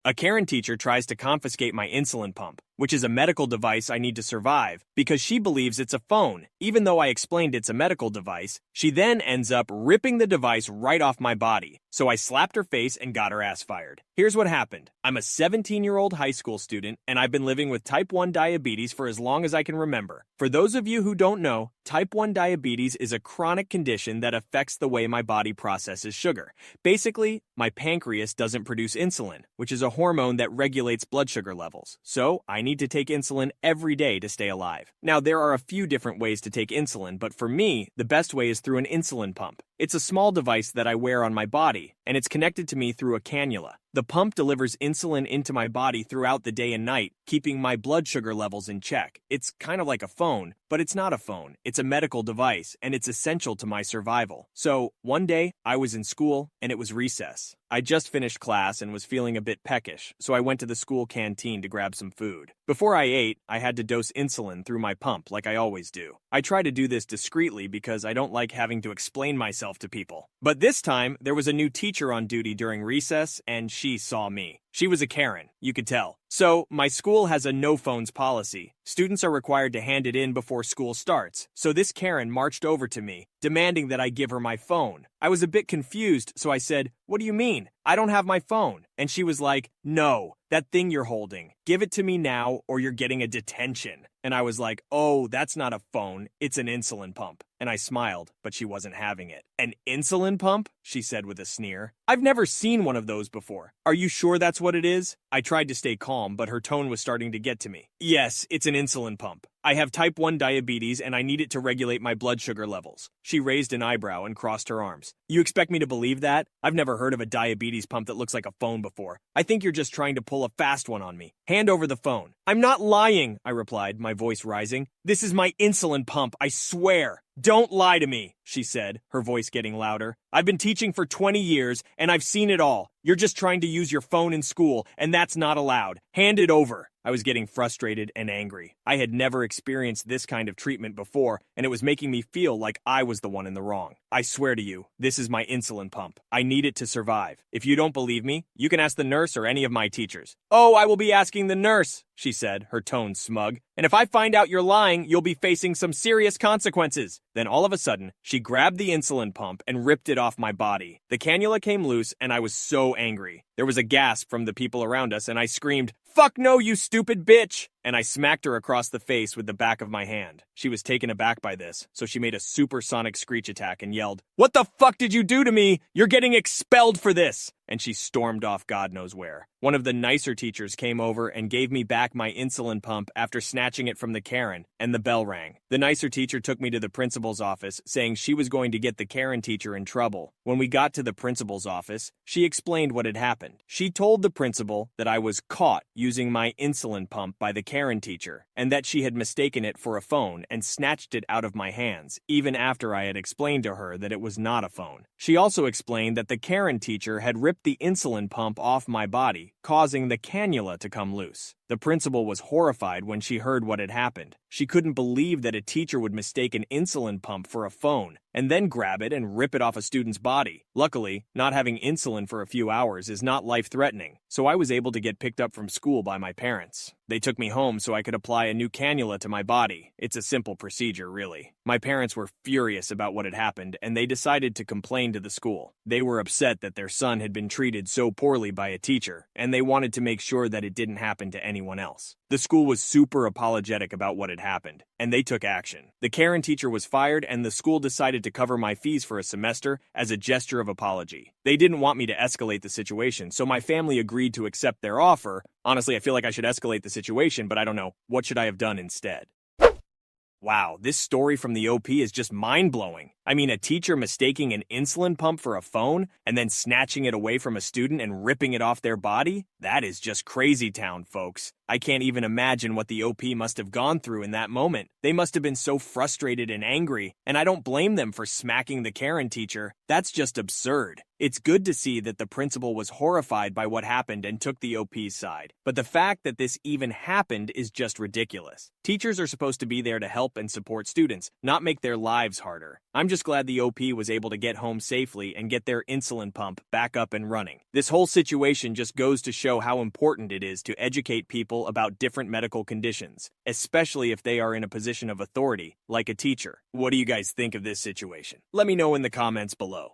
A Karen teacher tries to confiscate my insulin pump, which is a medical device I need to survive, because she believes it's a phone. Even though I explained it's a medical device, she then ends up ripping the device right off my body. So I slapped her face and got her ass fired. Here's what happened. I'm a 17-year-old high school student, and I've been living with type 1 diabetes for as long as I can remember. For those of you who don't know, type 1 diabetes is a chronic condition that affects the way my body processes sugar. Basically, my pancreas doesn't produce insulin, which is a hormone that regulates blood sugar levels. So I need to take insulin every day to stay alive. Now, there are a few different ways to take insulin, but for me, the best way is through an insulin pump. It's a small device that I wear on my body, and it's connected to me through a cannula. The pump delivers insulin into my body throughout the day and night, keeping my blood sugar levels in check. It's kind of like a phone, but it's not a phone. It's a medical device, and it's essential to my survival. So, one day, I was in school, and it was recess. I just finished class and was feeling a bit peckish, so I went to the school canteen to grab some food. Before I ate, I had to dose insulin through my pump like I always do. I try to do this discreetly because I don't like having to explain myself to people. But this time, there was a new teacher on duty during recess, and she saw me. She was a Karen, you could tell. So, my school has a no phones policy. Students are required to hand it in before school starts. So this Karen marched over to me, demanding that I give her my phone. I was a bit confused, so I said, "What do you mean? I don't have my phone." And she was like, "No, that thing you're holding. Give it to me now or you're getting a detention." And I was like, "Oh, that's not a phone, it's an insulin pump." And I smiled, but she wasn't having it. "An insulin pump?" she said with a sneer. "I've never seen one of those before. Are you sure that's what it is?" I tried to stay calm, but her tone was starting to get to me. "Yes, it's an insulin pump. I have type 1 diabetes and I need it to regulate my blood sugar levels." She raised an eyebrow and crossed her arms. "You expect me to believe that? I've never heard of a diabetes pump that looks like a phone before. I think you're just trying to pull a fast one on me. Hand over the phone." "I'm not lying," I replied, my voice rising. "This is my insulin pump, I swear." "Don't lie to me," she said, her voice getting louder. "I've been teaching for 20 years, and I've seen it all. You're just trying to use your phone in school, and that's not allowed. Hand it over." I was getting frustrated and angry. I had never experienced this kind of treatment before, and it was making me feel like I was the one in the wrong. "I swear to you, this is my insulin pump. I need it to survive. If you don't believe me, you can ask the nurse or any of my teachers." "Oh, I will be asking the nurse," she said, her tone smug. "And if I find out you're lying, you'll be facing some serious consequences." Then all of a sudden, she grabbed the insulin pump and ripped it off my body. The cannula came loose, and I was so angry. There was a gasp from the people around us, and I screamed, "Fuck no, you stupid bitch!" And I smacked her across the face with the back of my hand. She was taken aback by this, so she made a supersonic screech attack and yelled, "What the fuck did you do to me? You're getting expelled for this!" And she stormed off God knows where. One of the nicer teachers came over and gave me back my insulin pump after snatching it from the Karen, and the bell rang. The nicer teacher took me to the principal's office, saying she was going to get the Karen teacher in trouble. When we got to the principal's office, she explained what had happened. She told the principal that I was caught using my insulin pump by the Karen teacher, and that she had mistaken it for a phone and snatched it out of my hands, even after I had explained to her that it was not a phone. She also explained that the Karen teacher had ripped the insulin pump off my body, causing the cannula to come loose. The principal was horrified when she heard what had happened. She couldn't believe that a teacher would mistake an insulin pump for a phone, and then grab it and rip it off a student's body. Luckily, not having insulin for a few hours is not life-threatening, so I was able to get picked up from school by my parents. They took me home so I could apply a new cannula to my body. It's a simple procedure, really. My parents were furious about what had happened, and they decided to complain to the school. They were upset that their son had been treated so poorly by a teacher, and they wanted to make sure that it didn't happen to anyone else. The school was super apologetic about what had happened, and they took action. The Karen teacher was fired, and the school decided to cover my fees for a semester as a gesture of apology. They didn't want me to escalate the situation, so my family agreed to accept their offer. Honestly, I feel like I should escalate the situation, but I don't know. What should I have done instead? Wow, this story from the OP is just mind-blowing. I mean, a teacher mistaking an insulin pump for a phone and then snatching it away from a student and ripping it off their body? That is just crazy town, folks. I can't even imagine what the OP must have gone through in that moment. They must have been so frustrated and angry, and I don't blame them for smacking the Karen teacher. That's just absurd. It's good to see that the principal was horrified by what happened and took the OP's side. But the fact that this even happened is just ridiculous. Teachers are supposed to be there to help and support students, not make their lives harder. I'm just glad the OP was able to get home safely and get their insulin pump back up and running. This whole situation just goes to show how important it is to educate people about different medical conditions, especially if they are in a position of authority, like a teacher. What do you guys think of this situation? Let me know in the comments below.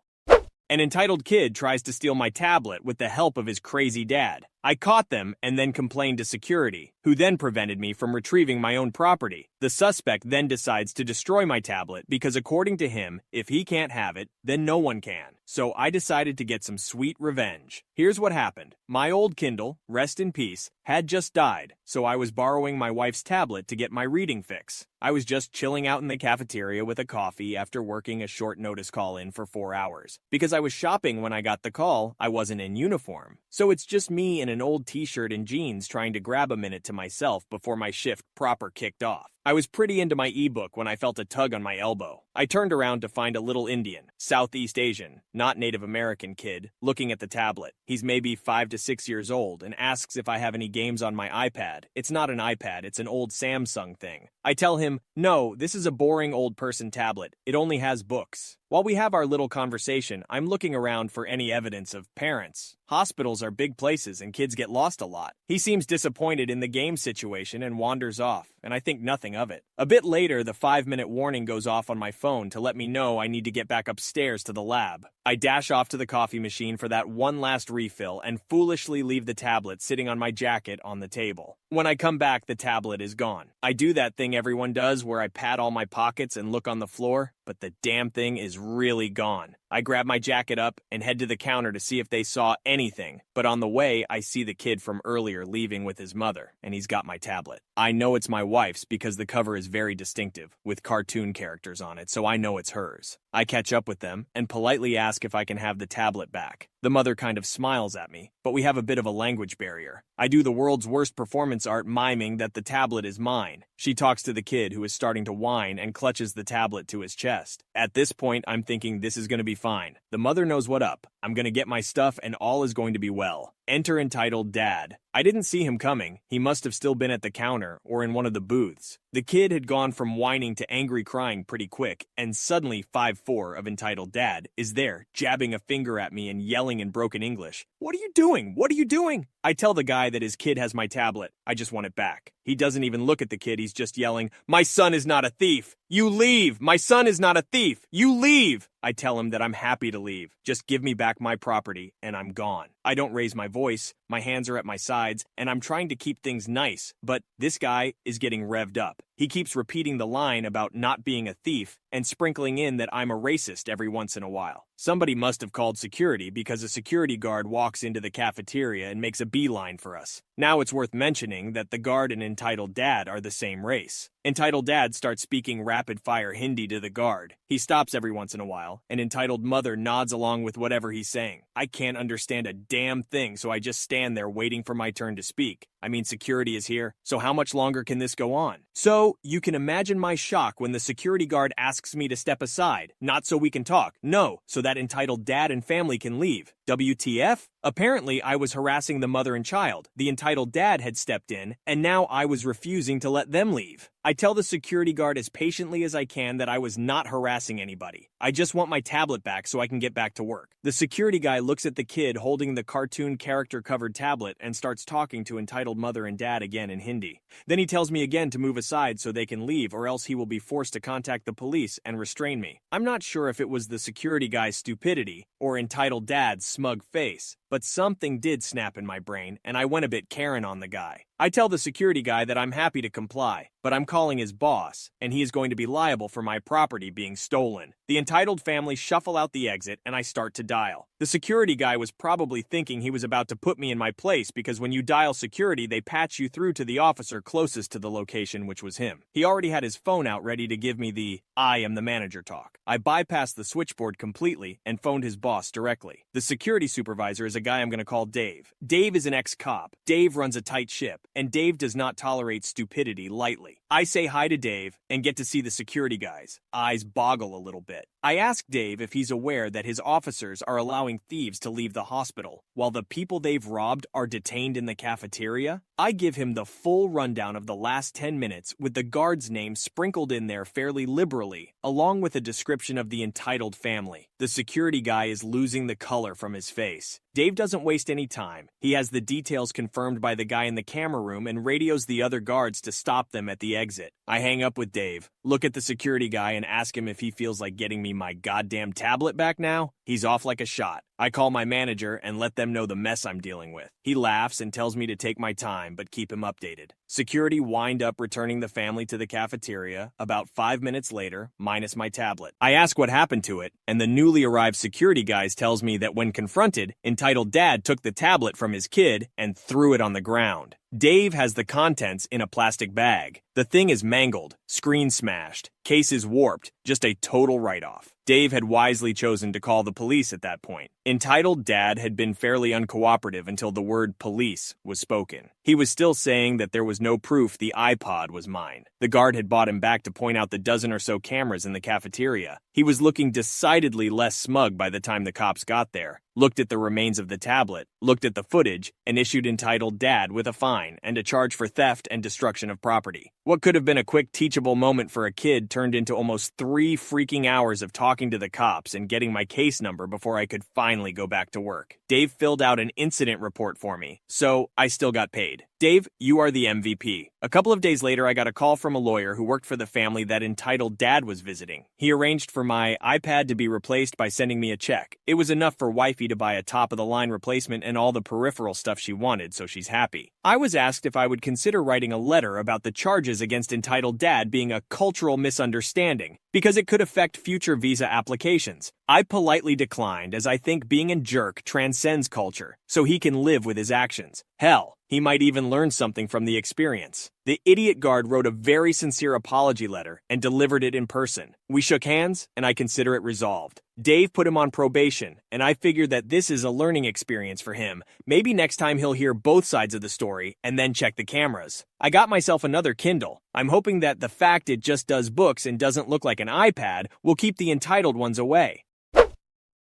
An entitled kid tries to steal my tablet with the help of his crazy dad. I caught them and then complained to security, who then prevented me from retrieving my own property. The suspect then decides to destroy my tablet because according to him, if he can't have it, then no one can. So I decided to get some sweet revenge. Here's what happened. My old Kindle, rest in peace, had just died, so I was borrowing my wife's tablet to get my reading fix. I was just chilling out in the cafeteria with a coffee after working a short notice call in for 4 hours. Because I was shopping when I got the call, I wasn't in uniform. So it's just me in an old t-shirt and jeans trying to grab a minute to myself before my shift proper kicked off. I was pretty into my ebook when I felt a tug on my elbow. I turned around to find a little Indian, Southeast Asian, not Native American kid, looking at the tablet. He's maybe 5 to 6 years old and asks if I have any games on my iPad. It's not an iPad, it's an old Samsung thing. I tell him, no, this is a boring old person tablet. It only has books. While we have our little conversation, I'm looking around for any evidence of parents. Hospitals are big places and kids get lost a lot. He seems disappointed in the game situation and wanders off, and I think nothing of it. A bit later, the 5-minute warning goes off on my phone to let me know I need to get back upstairs to the lab. I dash off to the coffee machine for that one last refill and foolishly leave the tablet sitting on my jacket on the table. When I come back, the tablet is gone. I do that thing everyone does where I pat all my pockets and look on the floor, but the damn thing is really gone. I grab my jacket up and head to the counter to see if they saw anything, but on the way, I see the kid from earlier leaving with his mother, and he's got my tablet. I know it's my wife's because the cover is very distinctive, with cartoon characters on it, so I know it's hers. I catch up with them and politely ask if I can have the tablet back. The mother kind of smiles at me, but we have a bit of a language barrier. I do the world's worst performance art miming that the tablet is mine. She talks to the kid who is starting to whine and clutches the tablet to his chest. At this point, I'm thinking this is going to be fine. The mother knows what up. I'm going to get my stuff and all is going to be well. Enter entitled dad. I didn't see him coming. He must have still been at the counter or in one of the booths. The kid had gone from whining to angry crying pretty quick, and suddenly 5'4" of entitled dad is there, jabbing a finger at me and yelling in broken English. What are you doing? What are you doing? I tell the guy that his kid has my tablet. I just want it back. He doesn't even look at the kid. He's just yelling, "My son is not a thief. You leave. My son is not a thief. You leave." I tell him that I'm happy to leave. Just give me back my property, and I'm gone. I don't raise my voice. My hands are at my sides, and I'm trying to keep things nice, but this guy is getting revved up. He keeps repeating the line about not being a thief and sprinkling in that I'm a racist every once in a while. Somebody must have called security because a security guard walks into the cafeteria and makes a beeline for us. Now it's worth mentioning that the guard and entitled dad are the same race. Entitled dad starts speaking rapid-fire Hindi to the guard. He stops every once in a while, and entitled mother nods along with whatever he's saying. I can't understand a damn thing, so I just stand there waiting for my turn to speak. I mean, security is here, so how much longer can this go on? So, you can imagine my shock when the security guard asks me to step aside, not so we can talk, no, so that entitled dad and family can leave. WTF? Apparently, I was harassing the mother and child. The entitled dad had stepped in, and now I was refusing to let them leave. I tell the security guard as patiently as I can that I was not harassing anybody. I just want my tablet back so I can get back to work. The security guy looks at the kid holding the cartoon character-covered tablet and starts talking to entitled mother and dad again in Hindi. Then he tells me again to move aside so they can leave or else he will be forced to contact the police and restrain me. I'm not sure if it was the security guy's stupidity or entitled dad's smug face, but something did snap in my brain and I went a bit Karen on the guy. I tell the security guy that I'm happy to comply, but I'm calling his boss, and he is going to be liable for my property being stolen. The entitled family shuffle out the exit, and I start to dial. The security guy was probably thinking he was about to put me in my place because when you dial security, they patch you through to the officer closest to the location, which was him. He already had his phone out ready to give me the "I am the manager" talk. I bypassed the switchboard completely and phoned his boss directly. The security supervisor is a guy I'm going to call Dave. Dave is an ex-cop. Dave runs a tight ship, and Dave does not tolerate stupidity lightly. I say hi to Dave and get to see the security guys. Eyes boggle a little bit. I ask Dave if he's aware that his officers are allowing allowing thieves to leave the hospital, while the people they've robbed are detained in the cafeteria? I give him the full rundown of the last 10 minutes with the guard's name sprinkled in there fairly liberally, along with a description of the entitled family. The security guy is losing the color from his face. Dave doesn't waste any time. He has the details confirmed by the guy in the camera room and radios the other guards to stop them at the exit. I hang up with Dave, look at the security guy and ask him if he feels like getting me my goddamn tablet back now. He's off like a shot. I call my manager and let them know the mess I'm dealing with. He laughs and tells me to take my time, but keep him updated. Security wind up returning the family to the cafeteria about 5 minutes later, minus my tablet. I ask what happened to it, and the newly arrived security guys tells me that when confronted, entitled dad took the tablet from his kid and threw it on the ground. Dave has the contents in a plastic bag. The thing is mangled, screen smashed, case is warped, just a total write-off. Dave had wisely chosen to call the police at that point. Entitled dad had been fairly uncooperative until the word police was spoken. He was still saying that there was no proof the iPod was mine. The guard had bought him back to point out the dozen or so cameras in the cafeteria. He was looking decidedly less smug by the time the cops got there, looked at the remains of the tablet, looked at the footage, and issued entitled dad with a fine and a charge for theft and destruction of property. What could have been a quick teachable moment for a kid turned into almost 3 freaking hours of talking to the cops and getting my case number before I could finally go back to work. Dave filled out an incident report for me, so I still got paid. Dave, you are the MVP. A couple of days later, I got a call from a lawyer who worked for the family that entitled dad was visiting. He arranged for my iPad to be replaced by sending me a check. It was enough for wifey to buy a top-of-the-line replacement and all the peripheral stuff she wanted, so she's happy. I was asked if I would consider writing a letter about the charges against entitled dad being a cultural misunderstanding, because it could affect future visa applications. I politely declined, as I think being a jerk transcends culture, so he can live with his actions. Hell, he might even learn something from the experience. The idiot guard wrote a very sincere apology letter and delivered it in person. We shook hands, and I consider it resolved. Dave put him on probation, and I figured that this is a learning experience for him. Maybe next time he'll hear both sides of the story and then check the cameras. I got myself another Kindle. I'm hoping that the fact it just does books and doesn't look like an iPad will keep the entitled ones away.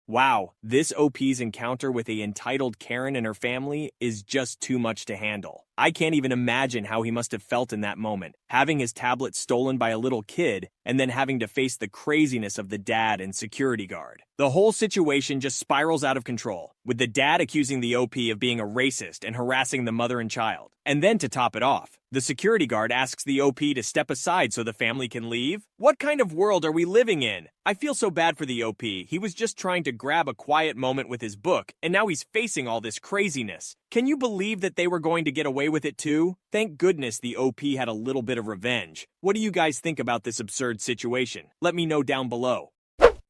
Wow, this OP's encounter with a entitled Karen and her family is just too much to handle. I can't even imagine how he must have felt in that moment, having his tablet stolen by a little kid and then having to face the craziness of the dad and security guard. The whole situation just spirals out of control, with the dad accusing the OP of being a racist and harassing the mother and child. And then to top it off, the security guard asks the OP to step aside so the family can leave? What kind of world are we living in? I feel so bad for the OP. He was just trying to grab a quiet moment with his book, and now he's facing all this craziness. Can you believe that they were going to get away with it too? Thank goodness the OP had a little bit of revenge. What do you guys think about this absurd situation? Let me know down below.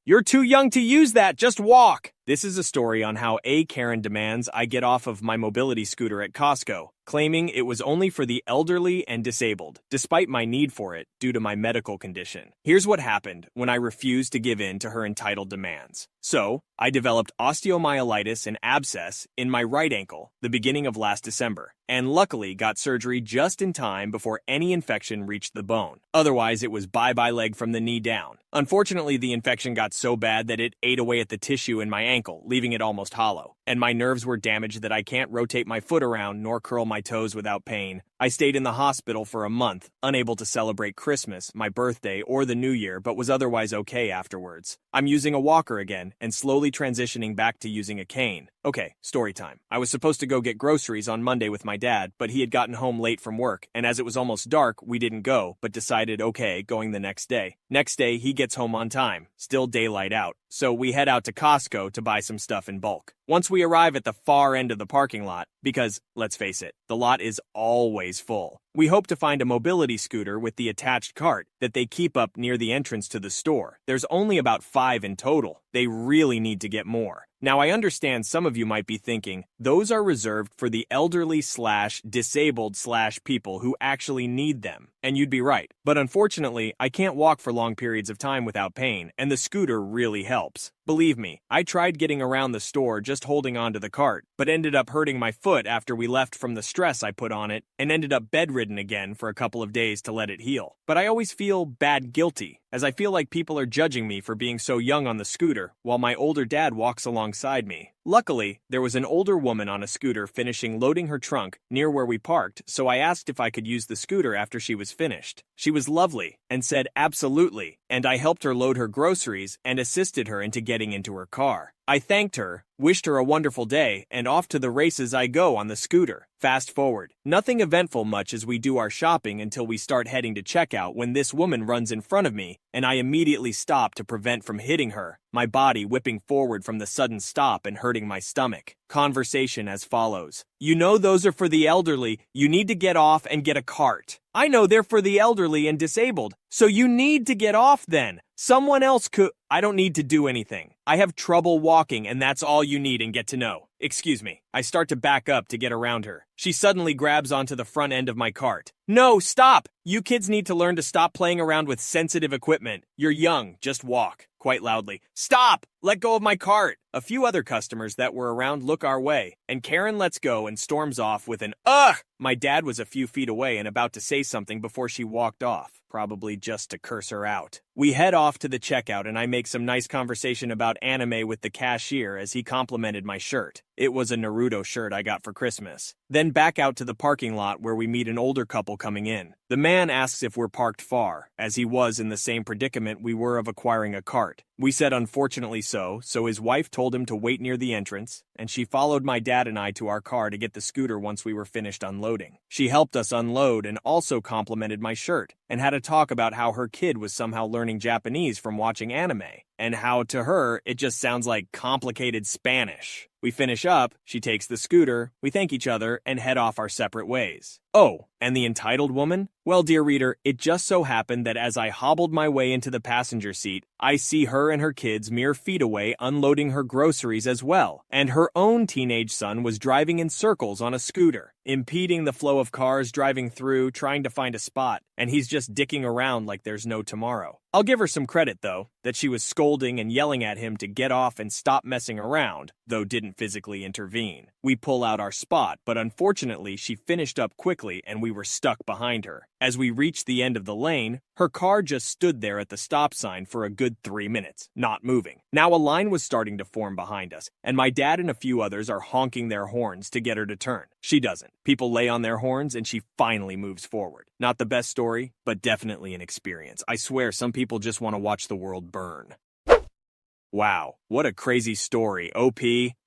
You're too young to use that, just walk! This is a story on how a Karen demands I get off of my mobility scooter at Costco, claiming it was only for the elderly and disabled, despite my need for it due to my medical condition. Here's what happened when I refused to give in to her entitled demands. So, I developed osteomyelitis and abscess in my right ankle the beginning of last December, and luckily got surgery just in time before any infection reached the bone. Otherwise, it was bye-bye leg from the knee down. Unfortunately, the infection got so bad that it ate away at the tissue in my ankle, leaving it almost hollow. And my nerves were damaged that I can't rotate my foot around nor curl my toes without pain. I stayed in the hospital for a month, unable to celebrate Christmas, my birthday, or the New Year, but was otherwise okay afterwards. I'm using a walker again, and slowly transitioning back to using a cane. Okay, story time. I was supposed to go get groceries on Monday with my dad, but he had gotten home late from work, and as it was almost dark, we didn't go, but decided okay, going the next day. Next day, he gets home on time, still daylight out, so we head out to Costco to buy some stuff in bulk. Once we arrive at the far end of the parking lot, because, let's face it, the lot is always full, we hope to find a mobility scooter with the attached cart that they keep up near the entrance to the store. There's only about 5 in total. They really need to get more. Now, I understand some of you might be thinking, those are reserved for the elderly/disabled/people who actually need them. And you'd be right. But unfortunately, I can't walk for long periods of time without pain, and the scooter really helps. Believe me, I tried getting around the store just holding onto the cart, but ended up hurting my foot after we left from the stress I put on it, and ended up bedridden again for a couple of days to let it heal. But I always feel guilty as I feel like people are judging me for being so young on the scooter, while my older dad walks alongside me. Luckily, there was an older woman on a scooter finishing loading her trunk near where we parked, so I asked if I could use the scooter after she was finished. She was lovely and said absolutely, and I helped her load her groceries and assisted her into getting into her car. I thanked her, wished her a wonderful day, and off to the races I go on the scooter. Fast forward. Nothing eventful much as we do our shopping until we start heading to checkout when this woman runs in front of me, and I immediately stop to prevent from hitting her, my body whipping forward from the sudden stop and hurting my stomach. Conversation as follows. You know those are for the elderly, you need to get off and get a cart. I know they're for the elderly and disabled, so you need to get off then. Someone else could. I don't need to do anything. I have trouble walking and that's all you need and get to know. Excuse me. I start to back up to get around her. She suddenly grabs onto the front end of my cart. No, stop! You kids need to learn to stop playing around with sensitive equipment. You're young, just walk. Quite loudly. Stop! Let go of my cart! A few other customers that were around look our way, and Karen lets go and storms off with an ugh! My dad was a few feet away and about to say something before she walked off, probably just to curse her out. We head off to the checkout and I make some nice conversation about anime with the cashier as he complimented my shirt. It was a Naruto shirt I got for Christmas. Then back out to the parking lot where we meet an older couple coming in. The man asks if we're parked far, as he was in the same predicament we were of acquiring a cart. We said unfortunately so his wife told him to wait near the entrance, and she followed my dad and I to our car to get the scooter once we were finished unloading. She helped us unload and also complimented my shirt, and had a talk about how her kid was somehow learning Japanese from watching anime, and how to her it just sounds like complicated Spanish. We finish up, she takes the scooter, we thank each other, and head off our separate ways. Oh, and the entitled woman? Well, dear reader, it just so happened that as I hobbled my way into the passenger seat, I see her and her kids mere feet away unloading her groceries as well, and her own teenage son was driving in circles on a scooter, impeding the flow of cars driving through, trying to find a spot, and he's just dicking around like there's no tomorrow. I'll give her some credit, though, that she was scolding and yelling at him to get off and stop messing around, though didn't physically intervene. We pull out our spot, but unfortunately she finished up quickly and we were stuck behind her. As we reached the end of the lane, her car just stood there at the stop sign for a good 3 minutes, not moving. Now a line was starting to form behind us, and my dad and a few others are honking their horns to get her to turn. She doesn't. People lay on their horns and she finally moves forward. Not the best story, but definitely an experience. I swear some people just want to watch the world burn. Wow, what a crazy story, OP.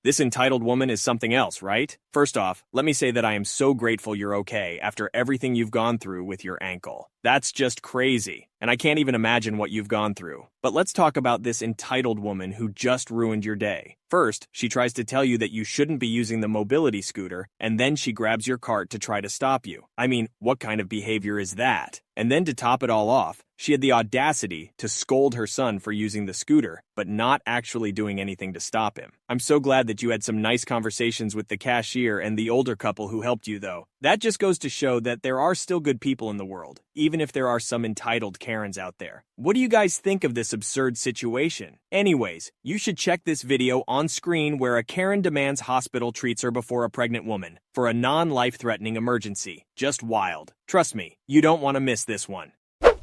This entitled woman is something else, right? First off, let me say that I am so grateful you're okay after everything you've gone through with your ankle. That's just crazy, and I can't even imagine what you've gone through. But let's talk about this entitled woman who just ruined your day. First, she tries to tell you that you shouldn't be using the mobility scooter, and then she grabs your cart to try to stop you. I mean, what kind of behavior is that? And then to top it all off, she had the audacity to scold her son for using the scooter, but not actually doing anything to stop him. I'm so glad that you had some nice conversations with the cashier and the older couple who helped you, though. That just goes to show that there are still good people in the world, even if there are some entitled Karens out there. What do you guys think of this absurd situation? Anyways, you should check this video on screen where a Karen demands hospital treats her before a pregnant woman for a non-life-threatening emergency. Just wild. Trust me, you don't want to miss this one.